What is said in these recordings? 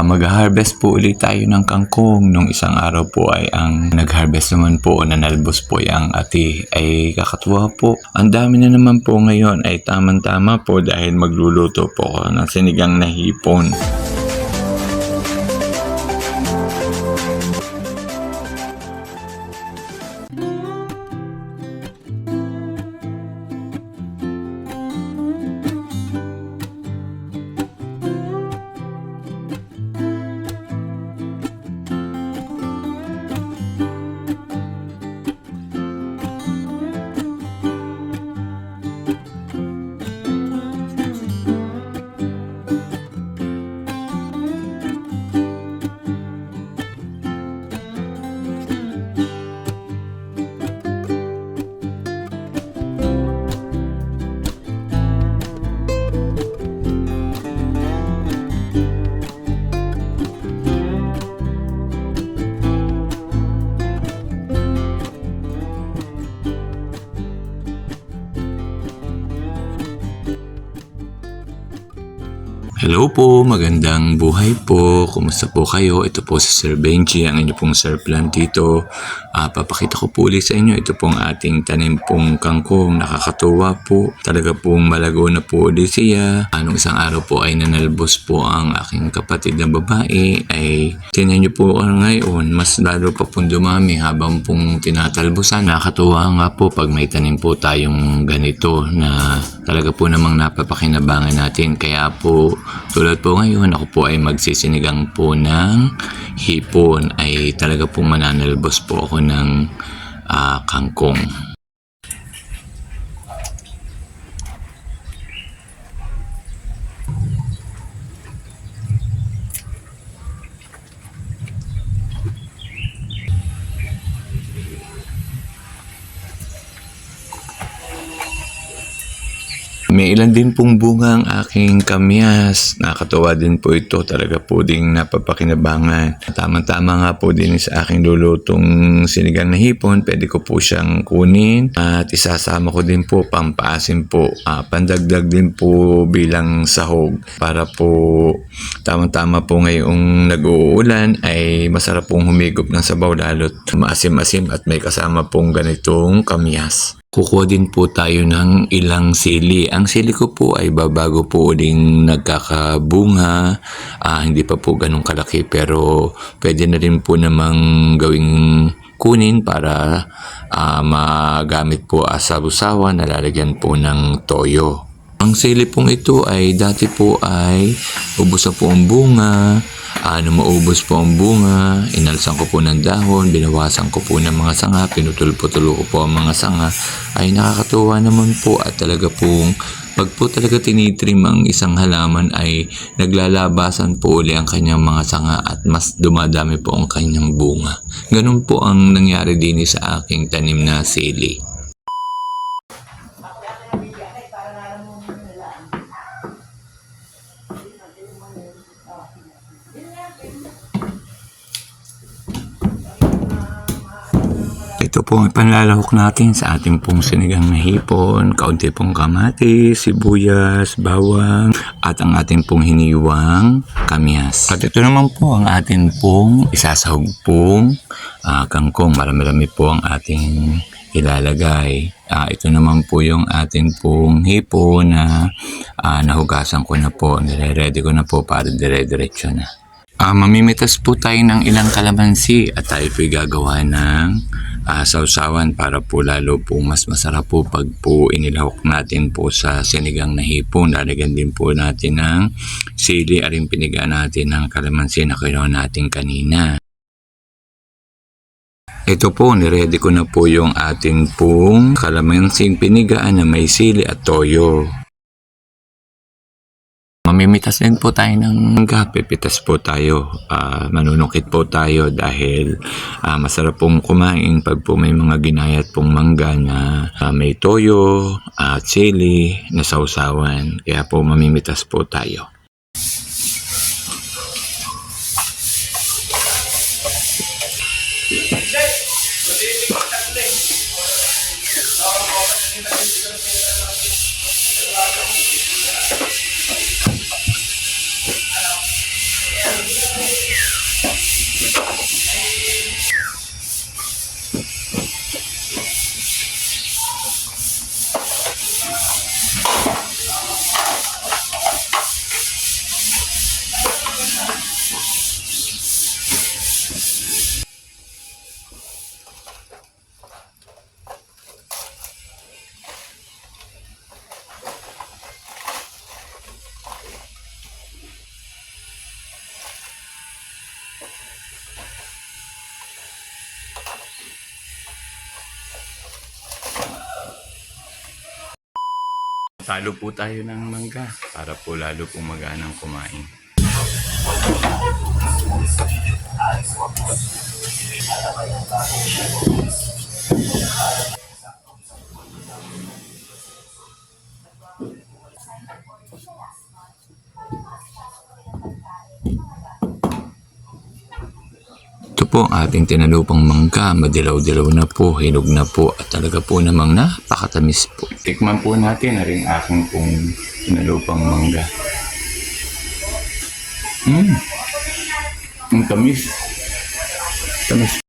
Mag-harvest po ulit tayo ng kangkong. Nung isang araw po ay ang nag-harvest naman po o nanalbos po ang ate ay kakatuwa po. Ang dami na naman po ngayon ay tamang-tama po dahil magluluto po ako ng sinigang na hipon. Hello po, magandang buhay po. Kumusta po kayo? Ito po si Sir Benji, ang inyo pong Sir Plant dito. Papakita ko po ulit sa inyo. Ito pong ating tanim pong kangkong. Nakakatuwa po. Talaga pong malago na po ulit siya. Nung isang araw po ay nanalbos po ang aking kapatid na babae. Ay tingnan nyo po ngayon, mas lalo pa pong dumami habang pong tinatalbosan. Nakakatuwa nga po pag may tanim po tayong ganito na talaga po namang napapakinabangan natin. Kaya po tulad po ngayon, ako po ay magsisinigang po ng hipon. Ay talaga pong mananalbos po ako ng kangkong. May ilan din pong bunga ang aking kamyas. Nakakatuwa din po ito. Talaga po ding napapakinabangan. Tamang-tama nga po din sa aking lulutong sinigang na hipon. Pwede ko po siyang kunin at isasama ko din po pampaasim po. Pandagdag din po bilang sahog para po tamang-tama po ngayong nag-uulan ay masarap pong humigop ng sabaw lalo't maasim-asim at may kasama pong ganitong kamyas. Kukuha din po tayo ng ilang sili. Ang sili ko po ay babago po uling nagkakabunga. Hindi pa po ganun kalaki pero pwede na rin po namang gawing kunin para magamit po sa sabusawan na lalagyan po ng toyo. Ang sili pong ito ay dati po ay ubos na po ang bunga. Nung maubos po ang bunga, inalsan ko po ng dahon, binawasan ko po ng mga sanga, pinutol-putulo ko po ang mga sanga. Ay nakakatuwa naman po at talaga pong pag po talaga tinitrim ang isang halaman ay naglalabasan po uli ang kanyang mga sanga at mas dumadami po ang kanyang bunga. Ganun po ang nangyari din sa aking tanim na sili. Ito po ang panlalahok natin sa ating pong sinigang na hipon, kaunti pong kamatis, sibuyas, bawang, at ang ating pong hiniwang kamyas. At ito naman po ang ating pong isasahog pong kangkong. Marami-rami po ang ating ilalagay. Ito naman po yung ating pong hipon na nahugasan ko na po, nire-ready ko na po para dire-diretso na. Mamimitas po tayo ng ilang kalamansi at tayo po'y gagawa ng sausawan para po lalo po mas masarap po pag po inilahok natin po sa sinigang na hipon. Lalagyan din po natin ng sili at piniga natin ng kalamansi na kinuha natin kanina. Ito po, niready ko na po yung ating pong kalamansing pinigaan na may sili at toyo. Mamimitas din po tayo ng mangga, pipitas po tayo, manunukit po tayo dahil masarap pong kumain pag po may mga ginayat pong mangga na may toyo at sili na sausawan. Kaya po mamimitas po tayo. Salo po tayo ng mangga para po lalo pong maganang kumain. Ito po ang ating tinalupang mangga. Madilaw-dilaw na po, hinog na po, at talaga po namang napakatamis po. Tikman po natin na rin aking pong tinalupang mangga. Ang tamis. Tamis.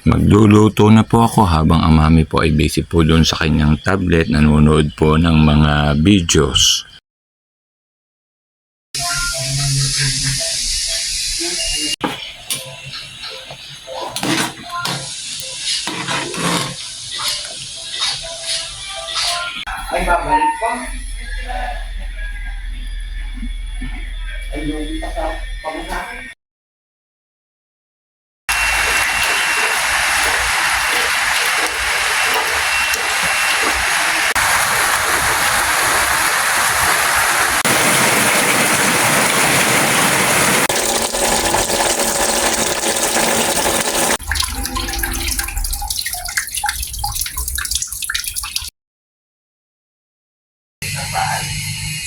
Magluluto na po ako habang ang mami po ay busy po doon sa kanyang tablet, nanonood po ng mga videos. Ay, babalik po. Ay, yung pagkakas.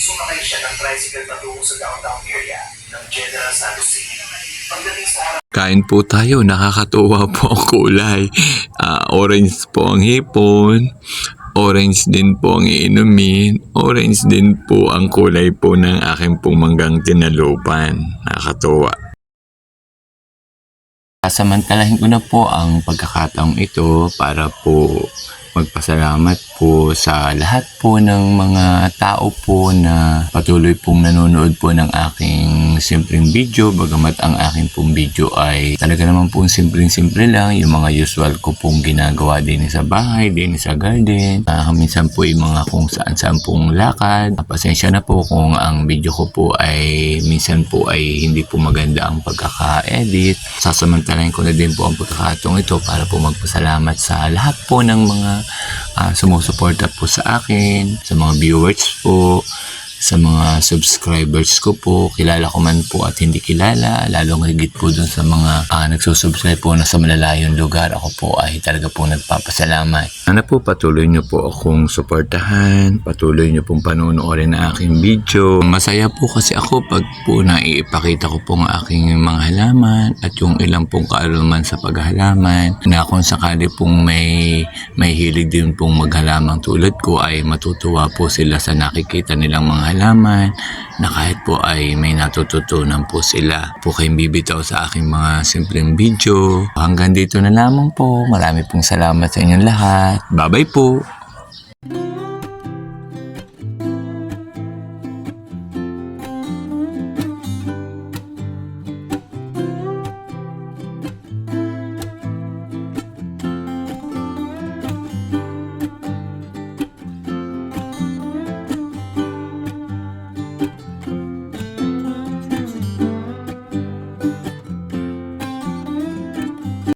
Sumakay siya ng tricycle patungo sa downtown area ng General Santos City. Pagdating sa araw, Kain po tayo, nakakatuwa po ang kulay. Orange po ang hipon, orange din po ang iinumin, orange din po ang kulay po ng aking pong manggang tinalupan. Nakakatuwa. Sasamantalahin ko na po ang pagkakataong ito para po magpasalamat po sa lahat po ng mga tao po na patuloy pong nanonood po ng aking simpleng video. Bagamat ang aking pong video ay talaga naman po simpleng-simple lang, yung mga usual ko pong ginagawa din sa bahay, din sa garden. Minsan po yung mga kung saan-saan pong lakad. Pasensya na po kung ang video ko po ay minsan po ay hindi po maganda ang pagkaka-edit. Sasamantalahin ko na din po ang pagkakataong ito para po magpasalamat sa lahat po ng mga sumusuporta po sa akin, sa mga viewers po, sa mga subscribers ko po, kilala ko man po at hindi kilala, lalong higit po dun sa mga nagsusubscribe po na sa malalayong lugar. Ako po ay talaga po nagpapasalamat. Sana po patuloy nyo po akong suportahan, patuloy nyo pong panonoorin ang aking video. Masaya po kasi ako pag po naiipakita ko po ang aking mga halaman at yung ilang pong kaalaman sa paghalaman, na kung sakali pong may hilig din pong maghalamang tulad ko ay matutuwa po sila sa nakikita nilang mga halaman, na kahit po ay may natututunan po sila. Po kayong bibitaw sa aking mga simpleng video. Hanggang dito na lamang po. Marami pong salamat sa inyong lahat. Bye-bye po.